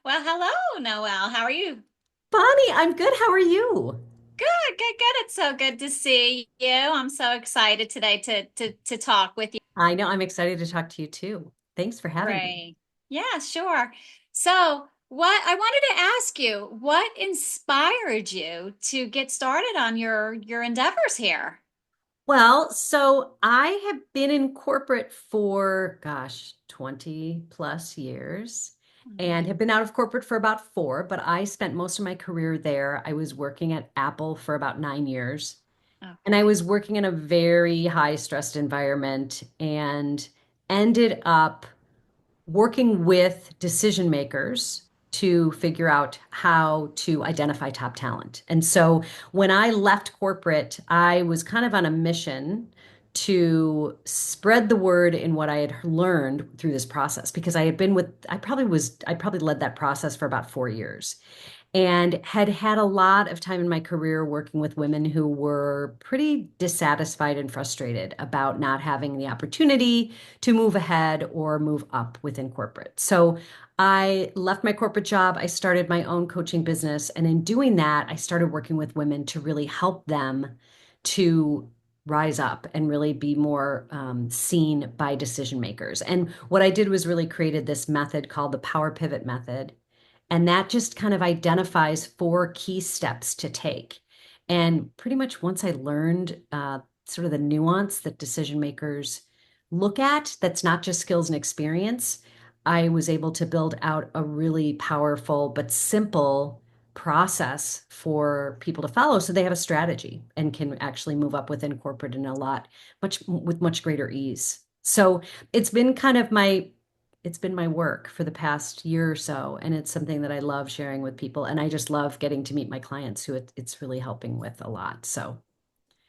Well, hello, Noelle. How are you? Bonnie, I'm good. How are you? Good, good, good. It's so good to see you. I'm so excited today to talk with you. I know I'm excited to talk to you too. Thanks for having me. Great. Yeah, sure. So, what I wanted to ask you, what inspired you to get started on your endeavors here? Well, so I have been in corporate for, 20 plus years and have been out of corporate for about four, but I spent most of my career there. I was working at Apple for about 9 years, and I Okay. was working in a very high stressed environment and ended up working with decision makers to figure out how to identify top talent. And so when I left corporate, I was kind of on a mission to spread the word in what I had learned through this process because I probably led that process for about 4 years and had had a lot of time in my career working with women who were pretty dissatisfied and frustrated about not having the opportunity to move ahead or move up within corporate. So I left my corporate job. I started my own coaching business. And in doing that, I started working with women to really help them to rise up and really be more seen by decision makers. And what I did was really created this method called the Power Pivot Method, and that just kind of identifies four key steps to take. And pretty much once I learned sort of the nuance that decision makers look at, that's not just skills and experience, I was able to build out a really powerful but simple process for people to follow so they have a strategy and can actually move up within corporate in a lot much with much greater ease. So it's been kind of my work for the past year or so, and it's something that I love sharing with people. And I just love getting to meet my clients who it's really helping with a lot. So,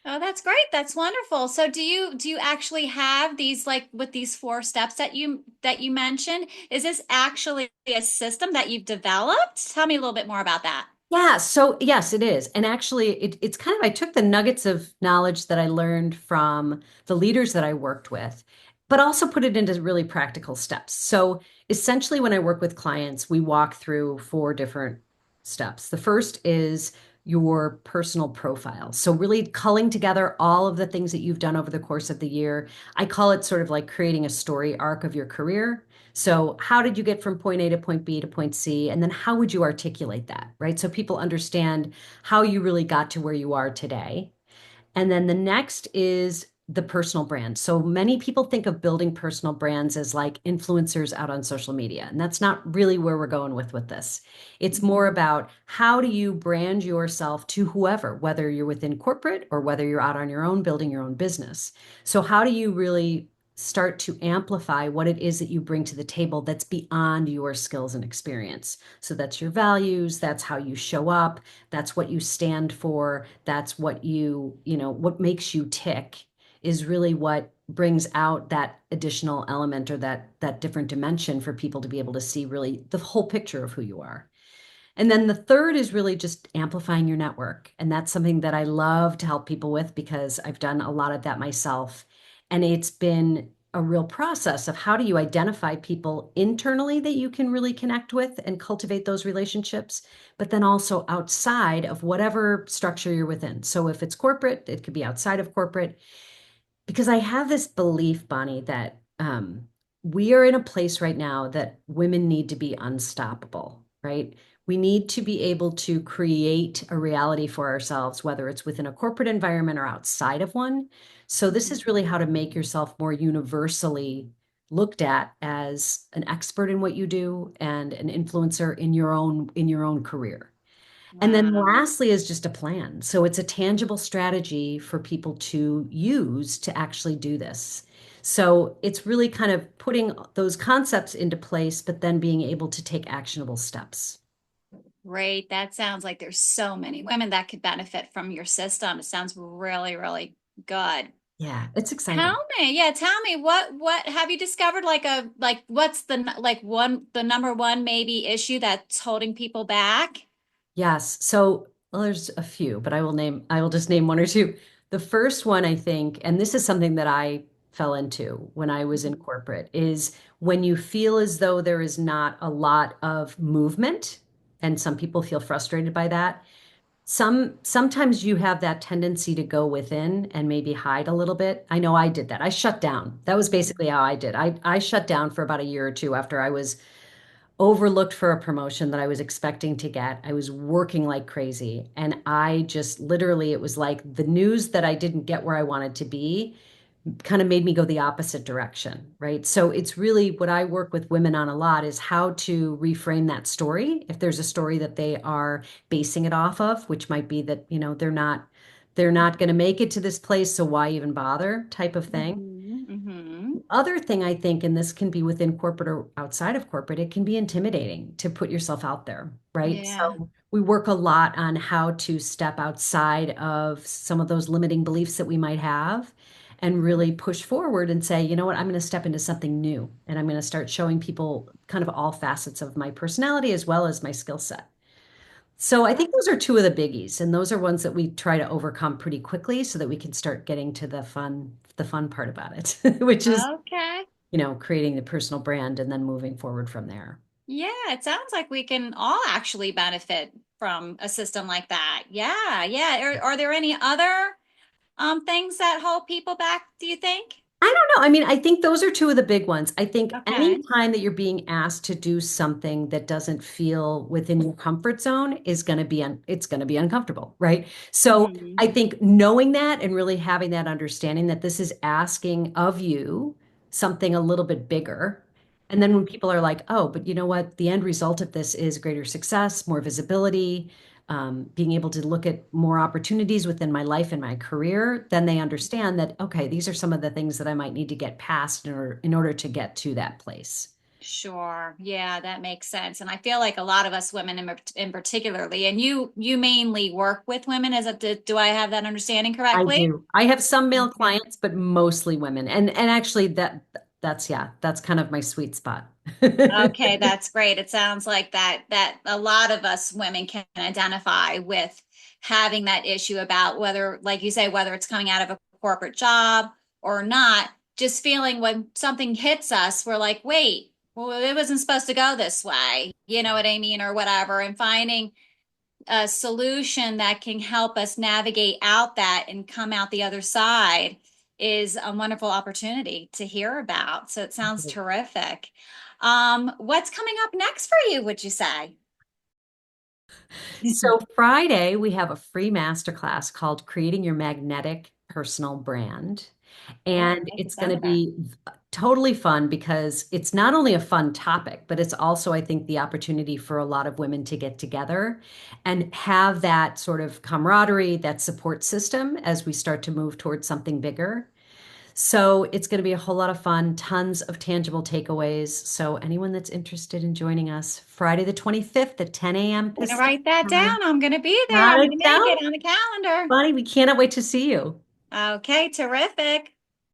Oh, that's great. That's wonderful. So do you actually have these like with these four steps that you mentioned? Is this actually a system that you've developed? Tell me a little bit more about that. yeah, so yes, it is. And actually, it's kind of, I took the nuggets of knowledge that I learned from the leaders that I worked with, but also put it into really practical steps. So essentially, when I work with clients, we walk through four different steps. The first is your personal profile. So really culling together all of the things that you've done over the course of the year. I call it sort of like creating a story arc of your career. So, how did you get from point A to point B to point C? And then how would you articulate that, right? So people understand how you really got to where you are today. And then the next is the personal brand. So many people think of building personal brands as like influencers out on social media, and that's not really where we're going with this. It's more about how do you brand yourself to whoever, whether you're within corporate or whether you're out on your own building your own business. So how do you really start to amplify what it is that you bring to the table that's beyond your skills and experience? So that's your values, that's how you show up, that's what you stand for, that's what what makes you tick is really what brings out that additional element or that different dimension for people to be able to see really the whole picture of who you are. And then the third is really just amplifying your network. And that's something that I love to help people with because I've done a lot of that myself. And it's been a real process of how do you identify people internally that you can really connect with and cultivate those relationships, but then also outside of whatever structure you're within. So if it's corporate, it could be outside of corporate, because I have this belief, Bonnie, that we are in a place right now that women need to be unstoppable, right? We need to be able to create a reality for ourselves, whether it's within a corporate environment or outside of one. So this is really how to make yourself more universally looked at as an expert in what you do and an influencer in your own career. And then Wow. lastly is just a plan. So it's a tangible strategy for people to use to actually do this. So it's really kind of putting those concepts into place, but then being able to take actionable steps. Great. That sounds like there's so many women that could benefit from your system. It sounds really, really good. Yeah, it's exciting. Tell me what have you discovered like what's the number one maybe issue that's holding people back? Yes. So, well, there's a few, but I will just name one or two. The first one, I think, and this is something that I fell into when I was in corporate, is when you feel as though there is not a lot of movement, and some people feel frustrated by that, sometimes you have that tendency to go within and maybe hide a little bit. I know I did that. I shut down. That was basically how I did. I shut down for about a year or two after I was overlooked for a promotion that I was expecting to get. I was working like crazy. And I just literally, it was like the news that I didn't get where I wanted to be kind of made me go the opposite direction, right? So it's really what I work with women on a lot is how to reframe that story. If there's a story that they are basing it off of, which might be that, they're not going to make it to this place, so why even bother type of thing. Mm-hmm. Mm-hmm. Other thing I think, and this can be within corporate or outside of corporate, it can be intimidating to put yourself out there, right? Yeah. So we work a lot on how to step outside of some of those limiting beliefs that we might have and really push forward and say, you know what, I'm going to step into something new and I'm going to start showing people kind of all facets of my personality as well as my skill set. So I think those are two of the biggies, and those are ones that we try to overcome pretty quickly so that we can start getting to the fun part about it, which is Okay. creating the personal brand and then moving forward from there. Yeah, it sounds like we can all actually benefit from a system like that. Yeah, yeah. Are there any other things that hold people back, do you think? I don't know. I mean, I think those are two of the big ones. I think any Okay. time that you're being asked to do something that doesn't feel within your comfort zone is going to be it's going to be uncomfortable, right? So Hmm. I think knowing that and really having that understanding that this is asking of you something a little bit bigger. And then when people are like, oh, but you know what? The end result of this is greater success, more visibility, being able to look at more opportunities within my life and my career, then they understand that, okay, these are some of the things that I might need to get past in order to get to that place. Sure. Yeah, that makes sense. And I feel like a lot of us women in particularly, and you mainly work with women, do I have that understanding I correctly? do. I have some male Okay. clients, but mostly women. And actually that's yeah, that's kind of my sweet spot. Okay, that's great. It sounds like that a lot of us women can identify with having that issue about whether, like you say, whether it's coming out of a corporate job or not, just feeling when something hits us, we're like, wait, well, it wasn't supposed to go this way. You know what I mean, or whatever, and finding a solution that can help us navigate out that and come out the other side is a wonderful opportunity to hear about. So it sounds terrific. What's coming up next for you, would you say? So Friday, we have a free masterclass called Creating Your Magnetic Personal Brand. Oh, And write it's this going down. to Okay. be totally fun because it's not only a fun topic, but it's also, I think, the opportunity for a lot of women to get together and have that sort of camaraderie, that support system as we start to move towards something bigger. So it's going to be a whole lot of fun, tons of tangible takeaways. So anyone that's interested in joining us, Friday the 25th at 10 a.m. I'm gonna Pacific write that time. down. I'm gonna be there. Got I'm it gonna make down, it on the calendar. Bonnie. We cannot wait to see you. Okay, terrific.